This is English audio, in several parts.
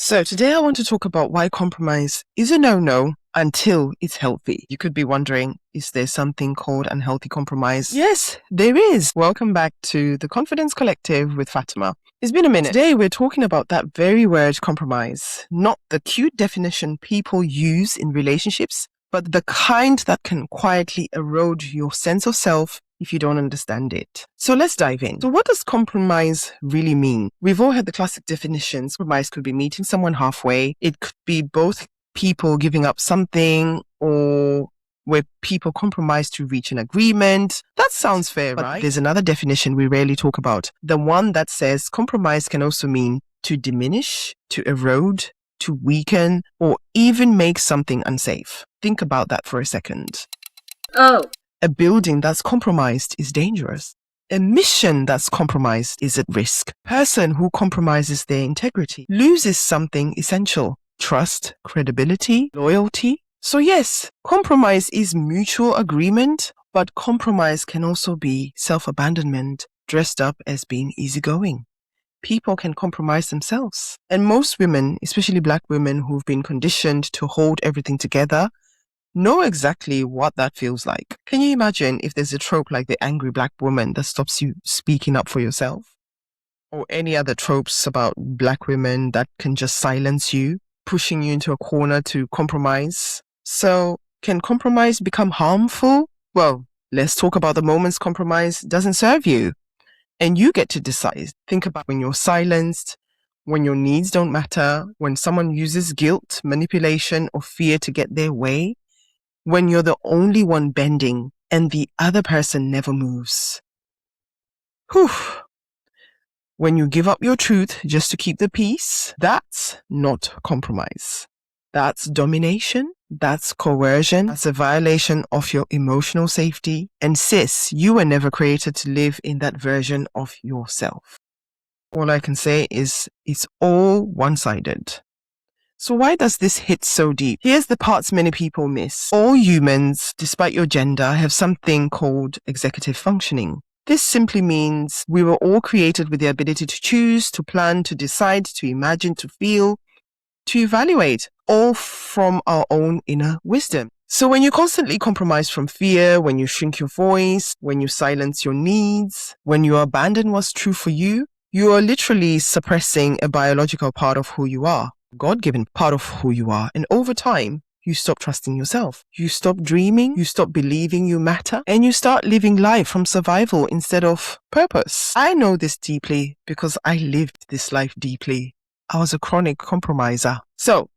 So today I want to talk about why compromise is a no-no until it's healthy. You could be wondering, is there something called unhealthy compromise? Yes, there is. Welcome back to the Confidence Collective with Fatima. It's been a minute. Today we're talking about that very word compromise, not the cute definition people use in relationships, but the kind that can quietly erode your sense of self if you don't understand it. So let's dive in. So what does compromise really mean? We've all had the classic definitions. Compromise could be meeting someone halfway. It could be both people giving up something, or where people compromise to reach an agreement. That sounds fair, right? There's another definition we rarely talk about. The one that says compromise can also mean to diminish, to erode, to weaken, or even make something unsafe. Think about that for a second. A building that's compromised is dangerous. A mission that's compromised is at risk. A person who compromises their integrity loses something essential: trust, credibility, loyalty. So yes, compromise is mutual agreement, but compromise can also be self-abandonment dressed up as being easygoing. People can compromise themselves. And most women, especially Black women who've been conditioned to hold everything together, know exactly what that feels like. Can you imagine if there's a trope like the angry Black woman that stops you speaking up for yourself? Or any other tropes about Black women that can just silence you, pushing you into a corner to compromise? So, can compromise become harmful? Well, let's talk about the moments compromise doesn't serve you. And you get to decide. Think about when you're silenced, when your needs don't matter, when someone uses guilt, manipulation, or fear to get their way, when you're the only one bending and the other person never moves. Whew. When you give up your truth just to keep the peace, that's not compromise. That's domination. That's coercion. That's a violation of your emotional safety. And sis, you were never created to live in that version of yourself. All I can say is it's all one-sided. So why does this hit so deep? Here's the parts many people miss. All humans, despite your gender, have something called executive functioning. This simply means we were all created with the ability to choose, to plan, to decide, to imagine, to feel, to evaluate, all from our own inner wisdom. So when you constantly compromise from fear, when you shrink your voice, when you silence your needs, when you abandon what's true for you, you are literally suppressing a biological part of who you are. God-given part of who you are. And over time, you stop trusting yourself. You stop dreaming, you stop believing you matter, and you start living life from survival instead of purpose. I know this deeply because I lived this life deeply. I was a chronic compromiser. So,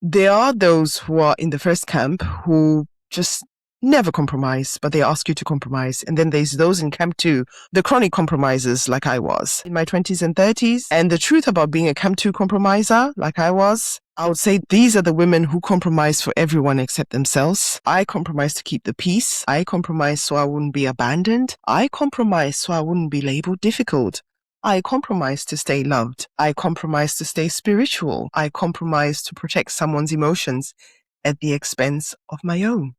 there are those who are in the first camp who just never compromise, but they ask you to compromise. And then there's those in camp 2, the chronic compromisers like I was in my 20s and 30s. And the truth about being a camp 2 compromiser like I was, I would say these are the women who compromise for everyone except themselves. I compromised to keep the peace. I compromised so I wouldn't be abandoned. I compromised so I wouldn't be labeled difficult. I compromised to stay loved. I compromised to stay spiritual. I compromised to protect someone's emotions at the expense of my own.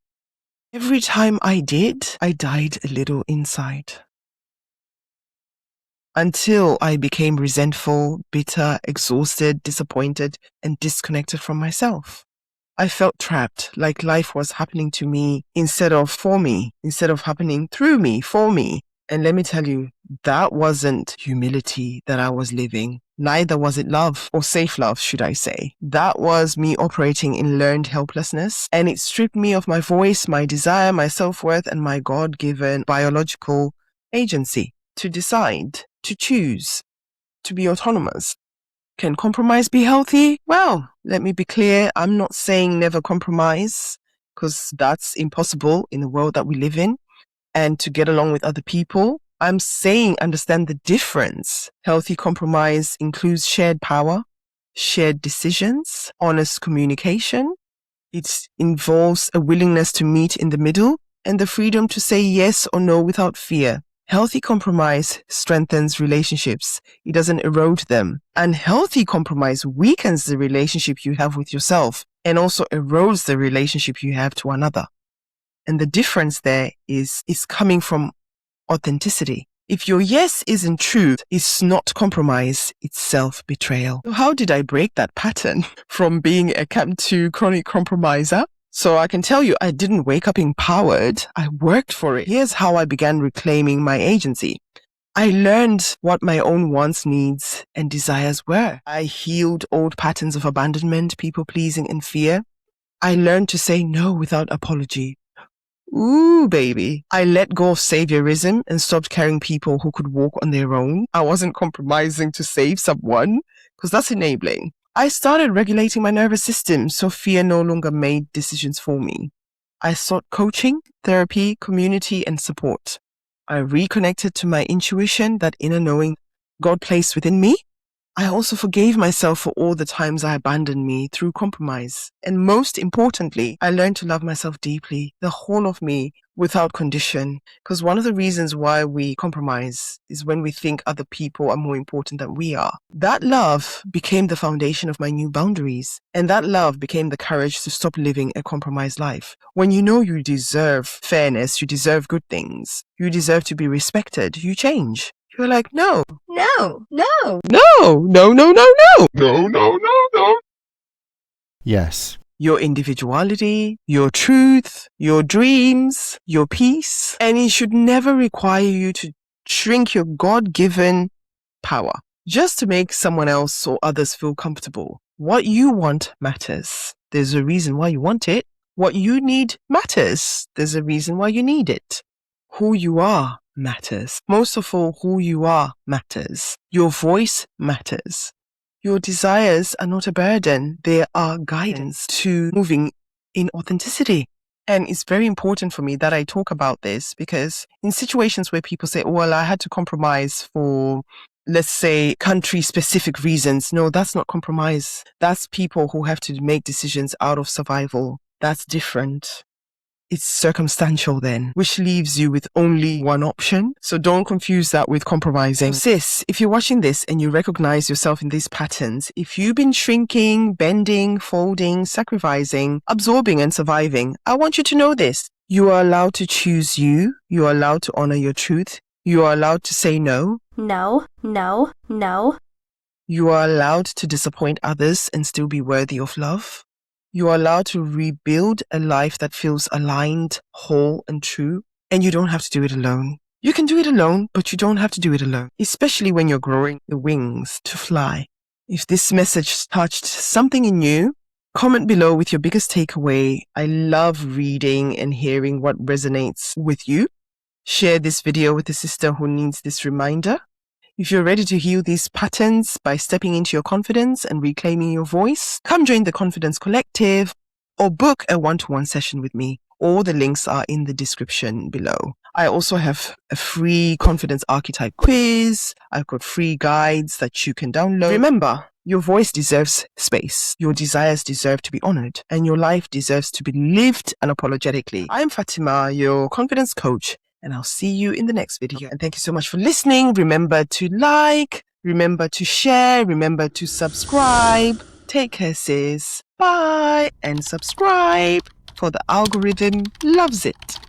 Every time I did, I died a little inside. Until I became resentful, bitter, exhausted, disappointed, and disconnected from myself. I felt trapped, like life was happening to me instead of for me, instead of happening through me, for me. And let me tell you, that wasn't humility that I was living. Neither was it love, or safe love, should I say. That was me operating in learned helplessness, and it stripped me of my voice, my desire, my self-worth, and my God-given biological agency to decide, to choose, to be autonomous. Can compromise be healthy? Well, let me be clear. I'm not saying never compromise, because that's impossible in the world that we live in, and to get along with other people. I'm saying understand the difference. Healthy compromise includes shared power, shared decisions, honest communication. It involves a willingness to meet in the middle and the freedom to say yes or no without fear. Healthy compromise strengthens relationships. It doesn't erode them. Unhealthy compromise weakens the relationship you have with yourself and also erodes the relationship you have to another. And the difference there is coming from authenticity. If your yes isn't true, it's not compromise, it's self-betrayal. So how did I break that pattern from being a Camp 2 chronic compromiser? So I can tell you, I didn't wake up empowered. I worked for it. Here's how I began reclaiming my agency. I learned what my own wants, needs, and desires were. I healed old patterns of abandonment, people-pleasing, and fear. I learned to say no without apology. Ooh, baby. I let go of saviorism and stopped carrying people who could walk on their own. I wasn't compromising to save someone, because that's enabling. I started regulating my nervous system so fear no longer made decisions for me. I sought coaching, therapy, community, and support. I reconnected to my intuition, that inner knowing God placed within me. I also forgave myself for all the times I abandoned me through compromise. And most importantly, I learned to love myself deeply, the whole of me, without condition. Because one of the reasons why we compromise is when we think other people are more important than we are. That love became the foundation of my new boundaries. And that love became the courage to stop living a compromised life. When you know you deserve fairness, you deserve good things, you deserve to be respected, you change. You're like, no. Yes. Your individuality, your truth, your dreams, your peace. And it should never require you to shrink your God-given power just to make someone else or others feel comfortable. What you want matters. There's a reason why you want it. What you need matters. There's a reason why you need it. Who you are matters. Most of all, who you are matters. Your voice matters. Your desires are not a burden. They are guidance to moving in authenticity. And it's very important for me that I talk about this because in situations where people say, well, I had to compromise for, let's say, country-specific reasons. No, that's not compromise. That's people who have to make decisions out of survival. That's different. It's circumstantial then, which leaves you with only one option. So don't confuse that with compromising. So sis, if you're watching this and you recognize yourself in these patterns, if you've been shrinking, bending, folding, sacrificing, absorbing and surviving, I want you to know this. You are allowed to choose you. You are allowed to honor your truth. You are allowed to say no. No. You are allowed to disappoint others and still be worthy of love. You are allowed to rebuild a life that feels aligned, whole, and true. And you don't have to do it alone. You can do it alone, but you don't have to do it alone, especially when you're growing the wings to fly. If this message touched something in you, comment below with your biggest takeaway. I love reading and hearing what resonates with you. Share this video with a sister who needs this reminder. If you're ready to heal these patterns by stepping into your confidence and reclaiming your voice, come join the Confidence Collective or book a one-to-one session with me. All the links are in the description below. I also have a free confidence archetype quiz. I've got free guides that you can download. Remember, your voice deserves space. Your desires deserve to be honored. And your life deserves to be lived unapologetically. I'm Fatima, your confidence coach. And I'll see you in the next video. And thank you so much for listening. Remember to like, remember to share, remember to subscribe. Take care, sis. Bye. And subscribe, for the algorithm loves it.